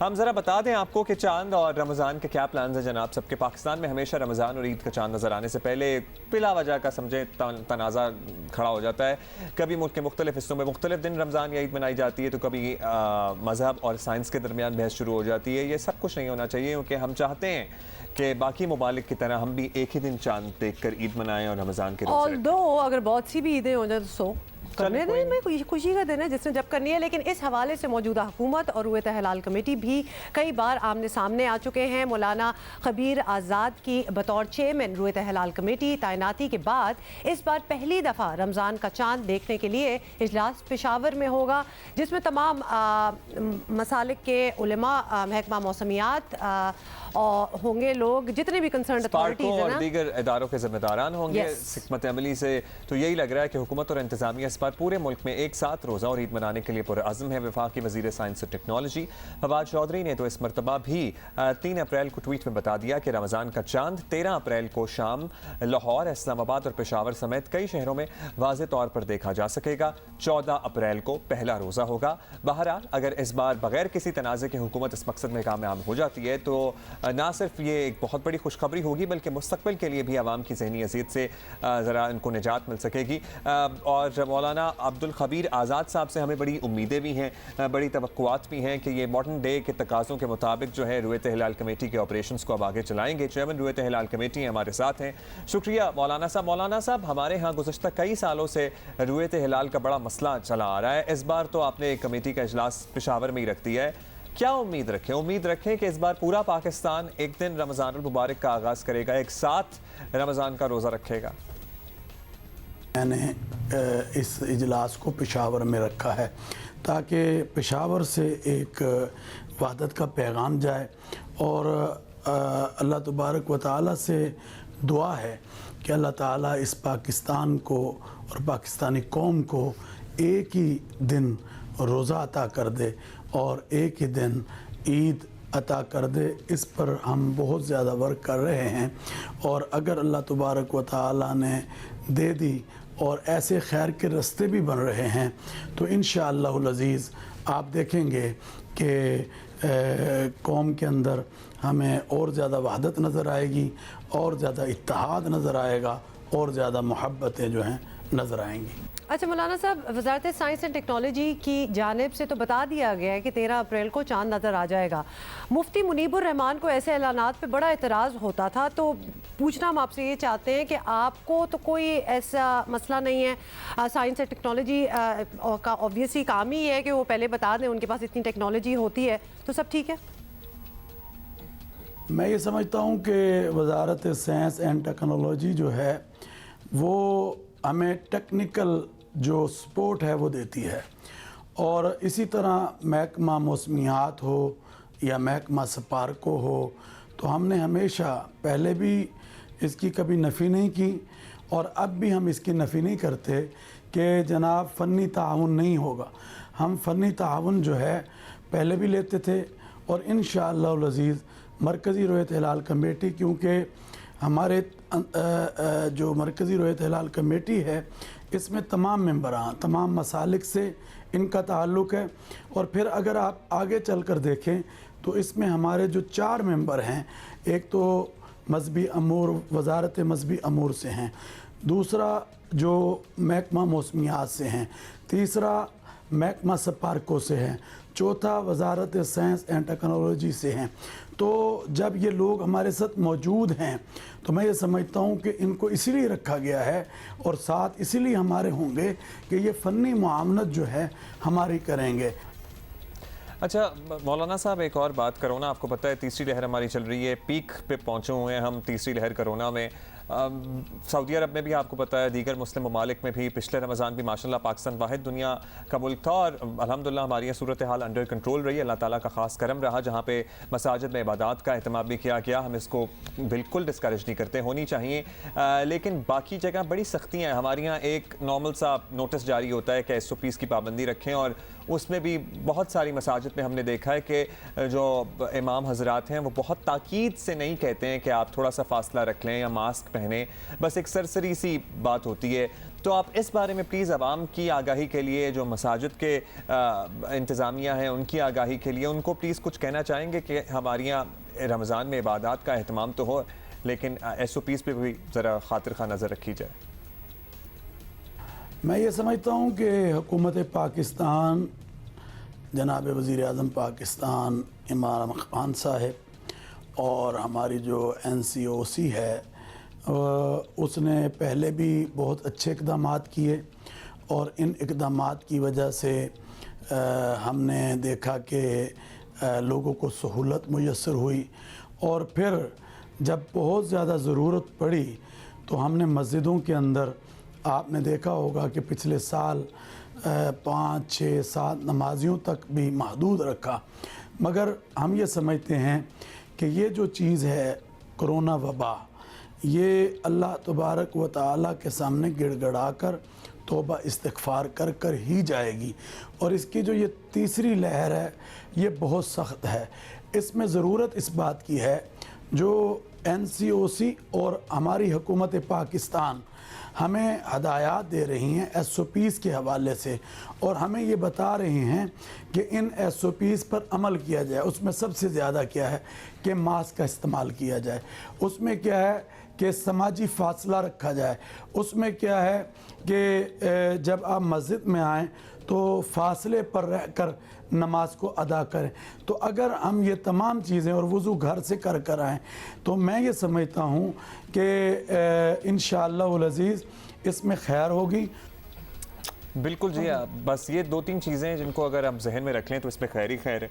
ہم ذرا بتا دیں آپ کو کہ چاند اور رمضان کے کیا پلانز ہیں جناب سب کے۔ پاکستان میں ہمیشہ رمضان اور عید کا چاند نظر آنے سے پہلے بلا وجہ کا سمجھیں تنازع کھڑا ہو جاتا ہے۔ کبھی ملک کے مختلف حصوں میں مختلف دن رمضان یا عید منائی جاتی ہے، تو کبھی مذہب اور سائنس کے درمیان بحث شروع ہو جاتی ہے۔ یہ سب کچھ نہیں ہونا چاہیے، کیونکہ ہم چاہتے ہیں کہ باقی ممالک کی طرح ہم بھی ایک ہی دن چاند دیکھ کر عید منائیں اور رمضان کے روزے رکھیں۔ اگر بہت سی بھی عیدیں ہو جائیں تو کرنے دیں میں خوشی کا دن ہے جس نے جب کرنی ہے، لیکن اس حوالے سے موجودہ حکومت اور رویت ہلال کمیٹی بھی کئی بار آمنے سامنے آ چکے ہیں۔ مولانا خبیر آزاد کی بطور چیئرمین رویت ہلال کمیٹی تعیناتی کے بعد اس بار پہلی دفعہ رمضان کا چاند دیکھنے کے لیے اجلاس پشاور میں ہوگا، جس میں تمام مسالک کے علماء، محکمہ موسمیات ہوں گے، لوگ جتنے بھی کنسرنڈ اتھارٹیز ہیں اور دیگر اداروں کے ذمہ داران ہوں گے۔ حکمت عملی سے تو یہی لگ رہا ہے کہ حکومت اور انتظامیہ اس بار پورے ملک میں ایک ساتھ روزہ اور عید منانے کے لیے پرعزم ہے۔ وفاقی وزیر سائنس اور ٹیکنالوجی فواد چودھری نے تو اس مرتبہ بھی 3 اپریل کو ٹویٹ میں بتا دیا کہ رمضان کا چاند 13 اپریل کو شام لاہور، اسلام آباد اور پشاور سمیت کئی شہروں میں واضح طور پر دیکھا جا سکے گا۔ 14 اپریل کو پہلا روزہ ہوگا۔ بہرحال اگر اس بار بغیر کسی تنازع کے حکومت اس مقصد میں کامیاب ہو جاتی ہے تو نہ صرف یہ ایک بہت بڑی خوشخبری ہوگی، بلکہ مستقبل کے لیے بھی عوام کی ذہنی اذیت سے ذرا ان کو نجات مل سکے گی۔ اور مولانا عبدالخبیر آزاد صاحب سے ہمیں بڑی امیدیں بھی ہیں، بڑی توقعات بھی ہیں کہ یہ ماڈرن ڈے کے تقاضوں کے مطابق جو ہے رویت ہلال کمیٹی کے آپریشنز کو اب آگے چلائیں گے۔ چیئرمین رویت ہلال کمیٹی ہمارے ساتھ ہیں، شکریہ مولانا صاحب۔ مولانا صاحب، ہمارے ہاں گزشتہ کئی سالوں سے رویت ہلال کا بڑا مسئلہ چلا آ رہا ہے، اس بار تو آپ نے کمیٹی کا اجلاس پشاور میں ہی رکھ دیا ہے، کیا امید رکھیں؟ امید رکھیں کہ اس بار پورا پاکستان ایک دن رمضان المبارک کا آغاز کرے گا، ایک ساتھ رمضان کا روزہ رکھے گا؟ میں نے اس اجلاس کو پشاور میں رکھا ہے تاکہ پشاور سے ایک وحدت کا پیغام جائے، اور اللہ تبارک و تعالیٰ سے دعا ہے کہ اللہ تعالیٰ اس پاکستان کو اور پاکستانی قوم کو ایک ہی دن روزہ عطا کر دے اور ایک ہی دن عید عطا کر دے۔ اس پر ہم بہت زیادہ ورک کر رہے ہیں، اور اگر اللہ تبارک و تعالیٰ نے دے دی اور ایسے خیر کے راستے بھی بن رہے ہیں تو انشاءاللہ العزیز آپ دیکھیں گے کہ قوم کے اندر ہمیں اور زیادہ وحدت نظر آئے گی، اور زیادہ اتحاد نظر آئے گا، اور زیادہ محبتیں جو ہیں نظر آئیں گی۔ اچھا مولانا صاحب، وزارت سائنس اینڈ ٹیکنالوجی کی جانب سے تو بتا دیا گیا ہے کہ 13 اپریل کو چاند نظر آ جائے گا۔ مفتی منیب الرحمان کو ایسے اعلانات پہ بڑا اعتراض ہوتا تھا، تو پوچھنا ہم آپ سے یہ چاہتے ہیں کہ آپ کو تو کوئی ایسا مسئلہ نہیں ہے؟ سائنس اینڈ ٹیکنالوجی کا آبویسلی کام ہی ہے کہ وہ پہلے بتا دیں، ان کے پاس اتنی ٹیکنالوجی ہوتی ہے، تو سب ٹھیک ہے؟ میں یہ سمجھتا ہوں کہ وزارت سائنس اینڈ ٹیکنالوجی جو ہے وہ ہمیں ٹیکنیکل جو سپورٹ ہے وہ دیتی ہے، اور اسی طرح محکمہ موسمیات ہو یا محکمہ سپارکو ہو، تو ہم نے ہمیشہ پہلے بھی اس کی کبھی نفی نہیں کی، اور اب بھی ہم اس کی نفی نہیں کرتے کہ جناب فنی تعاون نہیں ہوگا۔ ہم فنی تعاون جو ہے پہلے بھی لیتے تھے، اور انشاءاللہ العزیز مرکزی رویت ہلال کمیٹی، کیونکہ ہمارے جو مرکزی رویت ہلال کمیٹی ہے اس میں تمام ممبران تمام مسالک سے ان کا تعلق ہے، اور پھر اگر آپ آگے چل کر دیکھیں تو اس میں ہمارے جو 4 ممبر ہیں، ایک تو مذہبی امور وزارت مذہبی امور سے ہیں، دوسرا جو محکمہ موسمیات سے ہیں، تیسرا محکمہ سپارکو سے ہیں، چوتھا وزارت سائنس اینڈ ٹیکنالوجی سے ہیں۔ تو جب یہ لوگ ہمارے ساتھ موجود ہیں تو میں یہ سمجھتا ہوں کہ ان کو اسی لیے رکھا گیا ہے، اور ساتھ اسی لیے ہمارے ہوں گے کہ یہ فنی معاونت جو ہے ہماری کریں گے۔ اچھا مولانا صاحب، ایک اور بات، کرونا آپ کو پتہ ہے تیسری لہر ہماری چل رہی ہے، پیک پہ پہنچے ہوئے ہیں ہم تیسری لہر کرونا میں۔ سعودی عرب میں بھی آپ کو پتہ ہے، دیگر مسلم ممالک میں بھی پچھلے رمضان بھی ماشاءاللہ پاکستان واحد دنیا کا ملک تھا، اور الحمدللہ ہماری یہ صورتحال انڈر کنٹرول رہی ہے، اللہ تعالیٰ کا خاص کرم رہا، جہاں پہ مساجد میں عبادات کا اہتمام بھی کیا گیا۔ ہم اس کو بالکل ڈسکریج نہیں کرتے، ہونی چاہیے، لیکن باقی جگہ بڑی سختیاں ہیں۔ ہمارے یہاں ایک نارمل سا نوٹس جاری ہوتا ہے کہ SOPs کی پابندی رکھیں، اور اس میں بھی بہت ساری مساجد میں ہم نے دیکھا ہے کہ جو امام حضرات ہیں وہ بہت تاکید سے نہیں کہتے ہیں کہ آپ تھوڑا سا فاصلہ رکھ لیں یا ماسک پہنے, بس ایک سرسری سی بات ہوتی ہے. تو آپ اس بارے میں پلیز عوام کی آگاہی کے لیے, جو مساجد کے انتظامیہ ہیں ان کی آگاہی کے لیے, ان کو پلیز کچھ کہنا چاہیں گے کہ ہمارے یہاں رمضان میں عبادات کا اہتمام تو ہو, لیکن ایس او پیز پہ بھی ذرا خاطر خواہ نظر رکھی جائے. میں یہ سمجھتا ہوں کہ حکومت پاکستان, جناب وزیر اعظم پاکستان عمران خان صاحب اور ہماری جو NCOC ہے, اس نے پہلے بھی بہت اچھے اقدامات کیے, اور ان اقدامات کی وجہ سے ہم نے دیکھا کہ لوگوں کو سہولت میسر ہوئی. اور پھر جب بہت زیادہ ضرورت پڑی تو ہم نے مسجدوں کے اندر, آپ نے دیکھا ہوگا کہ پچھلے سال 5, 6, 7 نمازیوں تک بھی محدود رکھا. مگر ہم یہ سمجھتے ہیں کہ یہ جو چیز ہے کرونا وبا, یہ اللہ تبارک و تعالیٰ کے سامنے گڑ گڑا کر توبہ استغفار کر کر ہی جائے گی. اور اس کی جو یہ تیسری لہر ہے یہ بہت سخت ہے. اس میں ضرورت اس بات کی ہے, جو NCOC اور ہماری حکومت پاکستان ہمیں ہدایات دے رہی ہیں SOPs کے حوالے سے, اور ہمیں یہ بتا رہے ہیں کہ ان SOPs پر عمل کیا جائے. اس میں سب سے زیادہ کیا ہے کہ ماسک کا استعمال کیا جائے, اس میں کیا ہے کہ سماجی فاصلہ رکھا جائے, اس میں کیا ہے کہ جب آپ مسجد میں آئیں تو فاصلے پر رہ کر نماز کو ادا کریں. تو اگر ہم یہ تمام چیزیں, اور وضو گھر سے کر کر آئیں, تو میں یہ سمجھتا ہوں کہ انشاءاللہ العزیز اس میں خیر ہوگی. بالکل جی, بس یہ 2-3 چیزیں جن کو اگر ہم ذہن میں رکھ لیں تو اس میں خیر ہی خیر ہے.